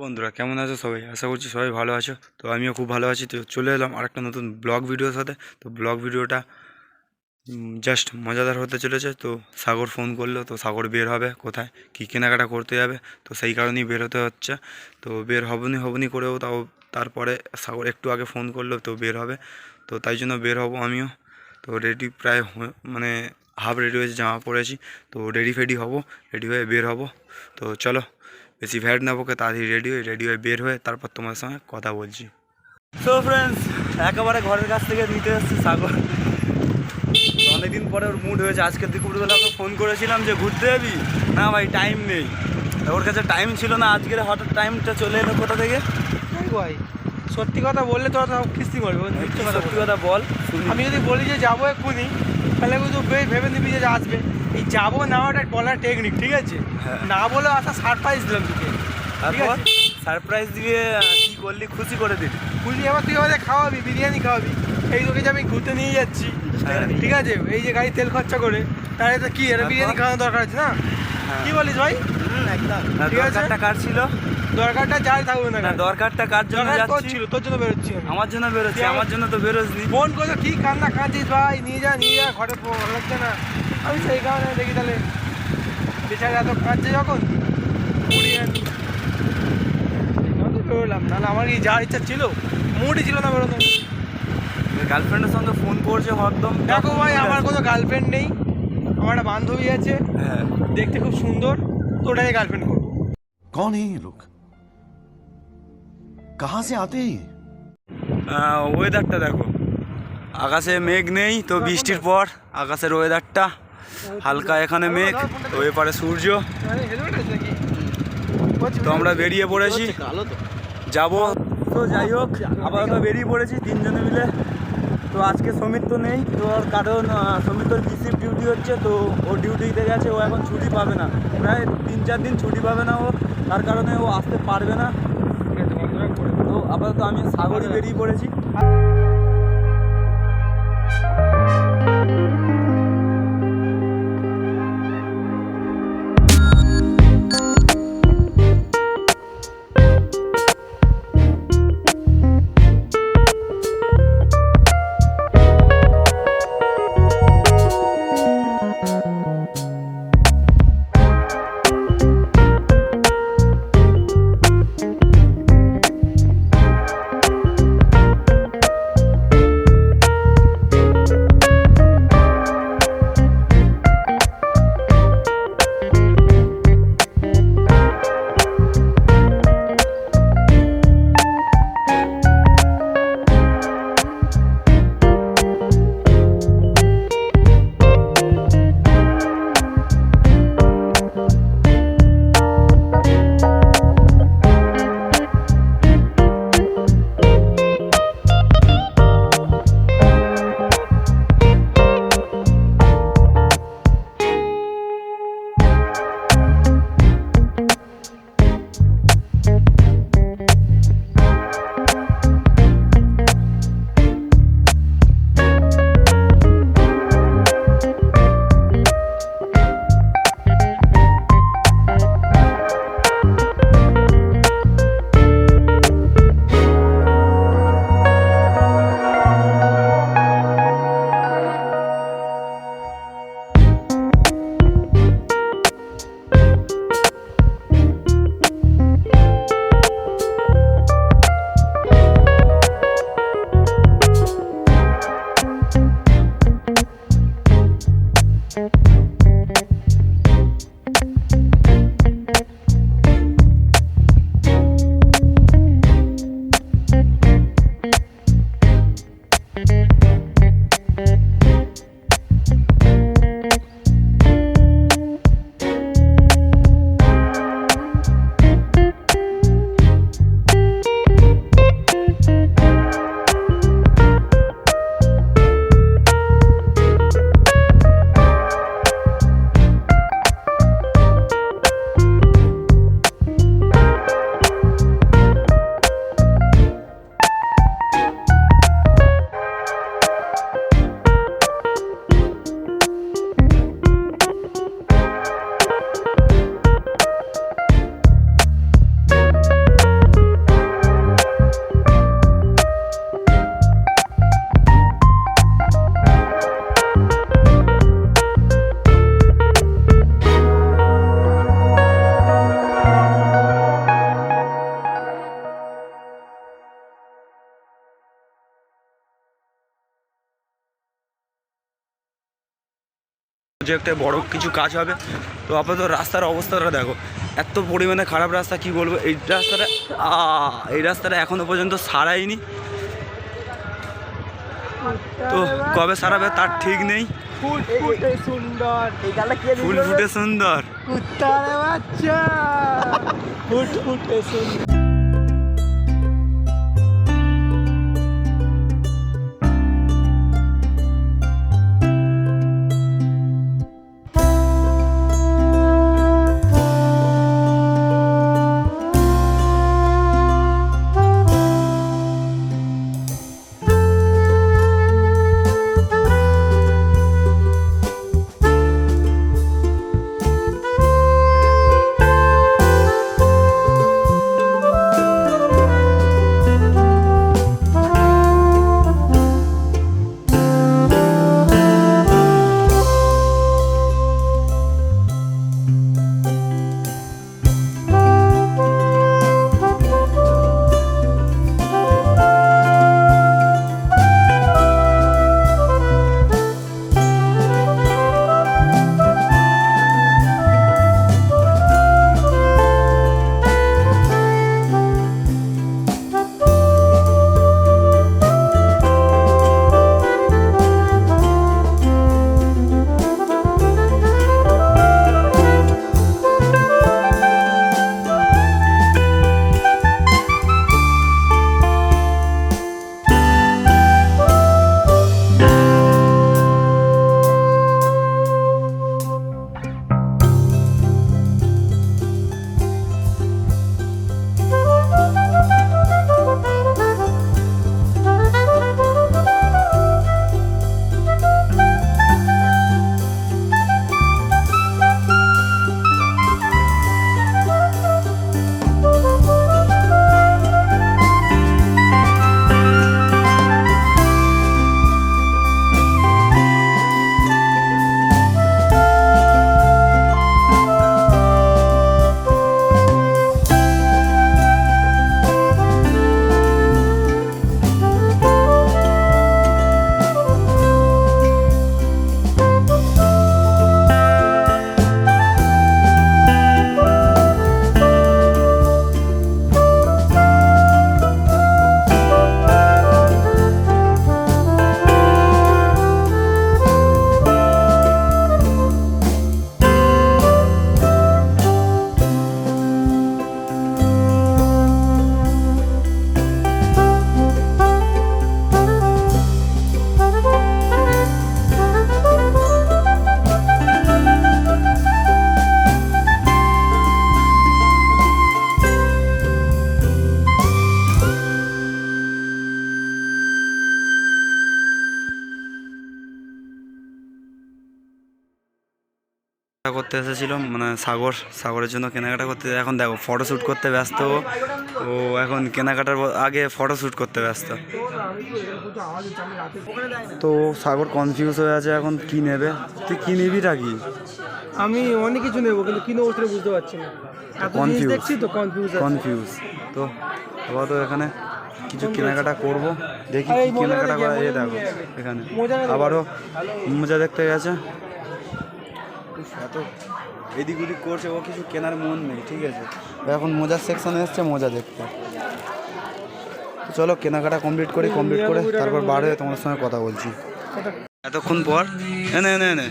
বন্ধুরা কেমন আছো সবাই? আশা করছি সবাই ভালো আছো। তো আমিও খুব ভালো আছি। তো চলে এলাম আরেকটা নতুন ব্লগ ভিডিওর সাথে। তো ব্লগ ভিডিওটা জাস্ট মজাদার হতে চলেছে। তো সাগর ফোন করলো, তো সাগর বের হবে কোথায় কী কেনাকাটা করতে যাবে, তো সেই কারণেই বের হতে হচ্ছে। তো বের হবনি করেও তাও তারপরে সাগর একটু আগে ফোন করলো, তো বের হবে। তো তাই জন্য বের হব আমিও। তো রেডি প্রায় মানে হাফ রেডি হয়েছে, জামা পরেছি। তো রেডি হব, রেডি হয়ে বের হব। তো চলো বেশি ভ্যাট না বকে তাড়াতাড়ি রেডি হয়ে বের হয়ে তারপর তোমার সঙ্গে কথা বলছি। তো ফ্রেন্ডস, একেবারে ঘরের কাছ থেকে নিতে এসেছি সাগর। অনেকদিন পরে ওর মুড হয়েছে। আজকের দুপুরবেলা ওকে ফোন করেছিলাম যে ঘুরতে যাবি, না ভাই টাইম নেই। ওর কাছে টাইম ছিল না, আজকের হঠাৎ টাইমটা চলে এলো কোথা থেকে? ভাই সত্যি কথা বললে তোরা সব কিস্তি করবে। সত্যি কথা বল। আমি যদি বলি যে যাবো এক্ষুনি, তাহলে কিন্তু ভেবে নিবি যে আসবে। এই যাবো না ওটা বলার টেকনিক, ঠিক আছে? না বলে আসা সারপ্রাইজ দিলাম তোকে, ঠিক আছে? সারপ্রাইজ দিয়ে কি করলি, খুশি করে দিলি। খুশি আবার তুই আমাদের খাওয়াবি, বিরিয়ানি খাওয়াবি। এই তোকে যে আমি ঘুরতে নিয়ে যাচ্ছি, ঠিক আছে? এই যে গাড়ি তেল খরচা করে, তাহলে তো কি এটা বিরিয়ানি খাওয়ানো দরকার আছে না? কি বলিস ভাই? একদম। ঠিক আছে, দরকারটা কার ছিল? দরকারটা যাই থাকবে না, দরকারটা কার জন্য যাচ্ছি? ছিল তোর জন্য বেরোচ্ছি আমি। আমার জন্য বেরোচ্ছি? আমার জন্য তো বেরোসনি। ফোন করে কি কান্না কাঁদছিস ভাই, নিয়ে যা ঘরে ভালো লাগছে না। আমি সেই কারণে দেখি তাহলে বেচারা এত কাঁদছে যখন বেরোলাম, নাহলে আমার কি যাওয়ার ইচ্ছা ছিল, মুডই ছিল না বেরোনো। গার্লফ্রেন্ডের সঙ্গে ফোন করছে হরদম। দেখো ভাই, আমার কোনো গার্লফ্রেন্ড নেই, আমার একটা বান্ধবী আছে, হ্যাঁ, দেখতে খুব সুন্দর, তো ওটাকে গার্লফ্রেন্ড করবো। कौन है ये लोग? कहाँ से आते हैं ये? ওয়েদারটা দেখো, আকাশে মেঘ নেই, তো বৃষ্টির পর আকাশের ওয়েদারটা হালকা, এখানে মেঘ তো এপারে সূর্য। তো আমরা বেরিয়ে পড়েছি, যাব। তো যাই হোক, আপাতত বেরিয়ে পড়েছি তিনজনে মিলে। তো আজকে সমীর তো নেই, তো ওর কারণ সমীর তোর বিসির ডিউটি হচ্ছে, তো ও ডিউটিতে গেছে, ও এখন ছুটি পাবে না, প্রায় 3-4 দিন ছুটি পাবে না ও, তার কারণে ও আসতে পারবে না। তো আপাতত আমি সাগরই বেরিয়ে পড়েছি। প্রজেক্টে বড় কিছু কাজ হবে। তো আপাতত রাস্তার অবস্থাটা দেখো, এত পরিমাণে খারাপ রাস্তা, কি বলবো। এই রাস্তাটা এখনও পর্যন্ত সারায়নি, তো কবে সারাবে তার ঠিক নেই। ফুল ফুটে সুন্দর, এই গানটা কে দিয়েছিল? ফুল ফুটে সুন্দর, কুত্তারে বাচ্চা, ফুট ফুটে সুন্দর। করতে এসেছিলাম, মানে সাগরের জন্য কেনাকাটা করতে। এখন দেখো ফটোশ্যুট করতে ব্যস্ত ও, এখন কেনাকাটার আগে ফটোশ্যুট করতে ব্যস্ত। তো সাগর কনফিউজ হয়ে আছে এখন, কি নেবে। তুই কি নিবিটা কি? আমি অনেক কিছু নেবো, কিন্তু কি নেবো সেটা বুঝতে পারছি না। এত জিনিস দেখছি তো কনফিউজ। তো আপাতত এখানে কিছু কেনাকাটা করব, দেখি কি কেনাকাটা করা। এই দেখো এখানে আবারও মোজা দেখতে গেছে, এত এদিক ওদিক করছে, ও কিছু কেনার মন নেই, ঠিক আছে। এখন মোজার সেকশনে এসছে মোজা দেখতে। তো চলো কেনাকাটা কমপ্লিট করে তারপর বার হয়ে তোমার সঙ্গে কথা বলছি এতক্ষণ পর। এনে এনে এনে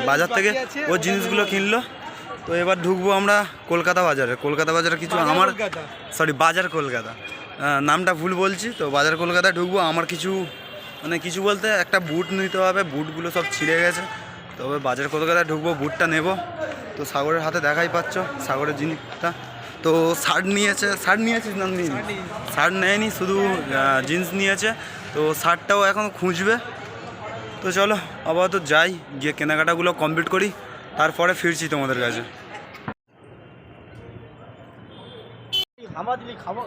বাজার থেকে ও জিনিসগুলো কিনলো। তো এবার ঢুকবো আমরা কলকাতা বাজারে কিছু আমার বাজার কলকাতা, নামটা ভুল বলছি। তো বাজার কলকাতায় ঢুকবো, আমার কিছু মানে কিছু বলতে একটা বুট নিতে হবে, বুটগুলো সব ছিঁড়ে গেছে। তবে বাজার কলকাতায় ঢুকবো, বুটটা নেব। তো সাগরের হাতে দেখাই পাচ্ছ সাগরের জিনিসটা। তো শার্ট নিয়েছিস না? শার্ট নেয়নি, শুধু জিন্স নিয়েছে। তো শার্টটাও এখন খুঁজবে, তো চলো আপাতত যাই, গিয়ে কেনাকাটাগুলো কমপ্লিট করি, তারপরে ফিরছি তোমাদের কাছে।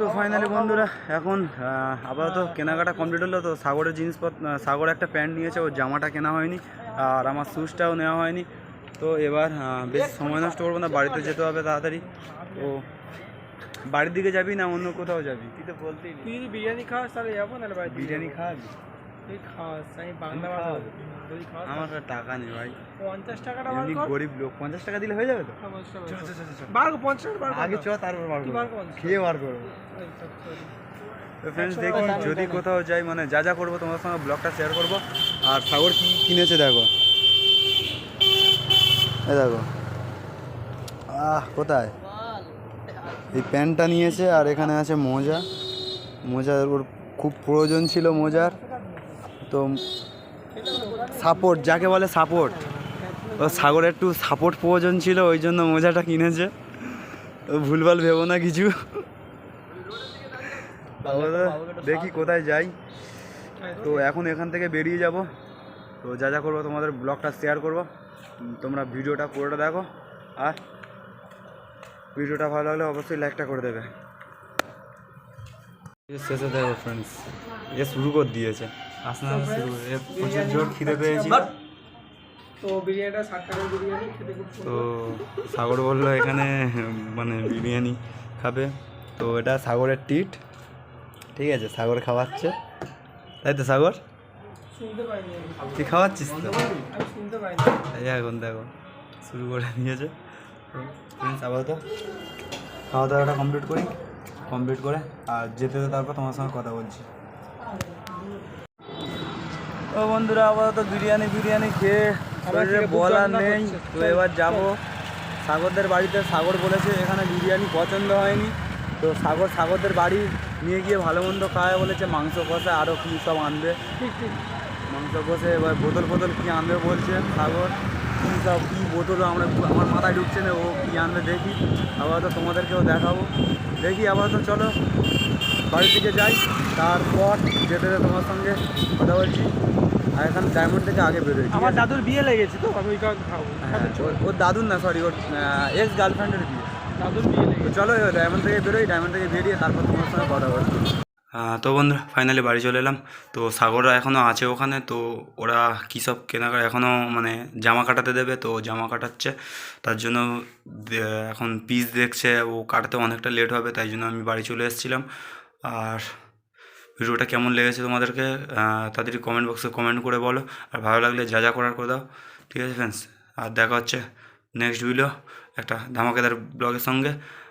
তো ফাইনালি বন্ধুরা এখন আপাতত কেনাকাটা কমপ্লিট হলো। তো সাগরের জিনিসপত্র, সাগর একটা প্যান্ট নিয়েছে, ওর জামাটা কেনা হয়নি আর আমার শ্যুজটাও নেওয়া হয়নি। তো এবার বেশ সময় নষ্ট করবো না, বাড়িতে যেতে হবে তাড়াতাড়ি। তো বাড়ির দিকে যাবি না অন্য কোথাও যাবি? তুই তো বলতেই তুই যদি বিরিয়ানি খাওয়াস তাহলে যাবো, নাহলে বাড়ি বিরিয়ানি খাওয়াবি? তুই খাওয়াস, আমি বাংলা আমি খাওয়াবো। যদি খাওয়াস আমার কাছে টাকা নেই ভাই, 50 টাকাটা বার এমনি কর। গরিব লোক, 50 টাকা দিলে হয়ে যাবে তো? হ্যাঁ, 50 টাকা চল, বার চল, কর। চল, চল। বার কর, 50 টাকা বার কর। আগে চ, তারপর বার তুই করবো। বার কর 50 খেয়ে বার করবো। এই, sorry. তো ফ্রেন্ডস 100 দেখি টাকা দাম যদি এটা কোথাও যাই, মানে যা যা করবো তোমার সঙ্গে ব্লগটা শেয়ার করবো। আর সাগর কি কিনেছে দেখো, এই দেখো। কোথায় এই প্যান্টটা নিয়েছে, আর এখানে আছে মোজা। মোজা ওর খুব প্রয়োজন ছিল মোজার। তো সাপোর্ট যাকে বলে, সাপোর্ট, ও সাগরের একটু সাপোর্ট প্রয়োজন ছিল, ওই জন্য মোজাটা কিনেছে। ও ভুলভাল ভেবো না কিছু। দেখি কোথায় যাই। তো এখন এখান থেকে বেরিয়ে যাব। তো যা যা করবো তোমাদের ব্লগটা শেয়ার করবো, তোমরা ভিডিওটা পুরোটা দেখো। আর ভিডিওটা ভালো লাগলে অবশ্যই লাইকটা করে দেবে। শেষে দেখো ফ্রেন্ডস, এ শুরু করে দিয়েছে, আসনা শুরু করে, প্রচুর জোর খিদে পেয়েছি। তো বিরিয়ানিটা 60 টাকার বিরিয়ানি খেতে খুব তো সাগর বললো এখানে মানে বিরিয়ানি খাবে। তো এটা সাগরের ট্রিট, ঠিক আছে? সাগর খাওয়াচ্ছে, তাই তো সাগর? শুনতে পাইনি আমি। তুই খাওয়াচ্ছিস তো? আমি শুনতে পাইনি। এই এখন দেখো শুরু করে দিয়েছে। তো ফ্রেন্ডস আপাতত খাওয়া দাওয়াটা কমপ্লিট করি, কমপ্লিট করে আর যেতে যেতে তারপর তোমার সঙ্গে কথা বলছি। তো বন্ধুরা আপাতত বিরিয়ানি খেয়ে শরীরে বল আর নেই। তো এবার যাব সাগরদের বাড়িতে। সাগর বলেছে এখানে বিরিয়ানি পছন্দ হয়নি, তো সাগরদের বাড়ি নিয়ে গিয়ে ভালো মন্দ খাওয়া বলেছে, মাংস কষা আরও কী সব আনবে। ঠিক ঠিক। মাংস কষে এবার বোতল কী আনবে বলছে সাগর, কী সব কী বোতল আমার মাথায় ঢুকছে না, ও কী আনবে দেখি। আপাতত তোমাদেরকেও দেখাবো। দেখি আপাতত চলো বাড়ির দিকে যাই, তারপর যেতে যেতে তোমার সঙ্গে কথা বলছি। আর এখানে ডায়মন্ড থেকে আগে বেরোই। আমার দাদুর বিয়ে লেগেছে, তো আমি ওই কারণে খাবো। হ্যাঁ, ওর দাদুর না, সরি, ওর এক্স গার্লফ্রেন্ডের বিয়ে। দাদুর বিয়ে তো লেগেছে। চলো এবার ডায়মন্ড থেকে বেরোই, ডায়মন্ড থেকে বেরিয়ে তারপর তোমার সঙ্গে কথা বলছি। তো বন্ধুরা ফাইনালি বাড়ি চলে এলাম। তো সাগররা এখনও আছে ওখানে। তো ওরা কী সব কেনাকাটা এখনও মানে জামা কাটাতে দেবে, তো জামা কাটাচ্ছে, তার জন্য এখন পিস দেখছে, ও কাটাতে অনেকটা লেট হবে, তাই জন্য আমি বাড়ি চলে এসেছিলাম। আর ভিডিওটা কেমন লেগেছে তোমাদেরকে তাড়াতাড়ি কমেন্ট বক্সে কমেন্ট করে বলো। আর ভালো লাগলে যা যা করার করে দাও, ঠিক আছে ফ্রেন্ডস? আর দেখা হচ্ছে নেক্সট ভিডিও একটা ধামাকেদার ব্লগের সঙ্গে।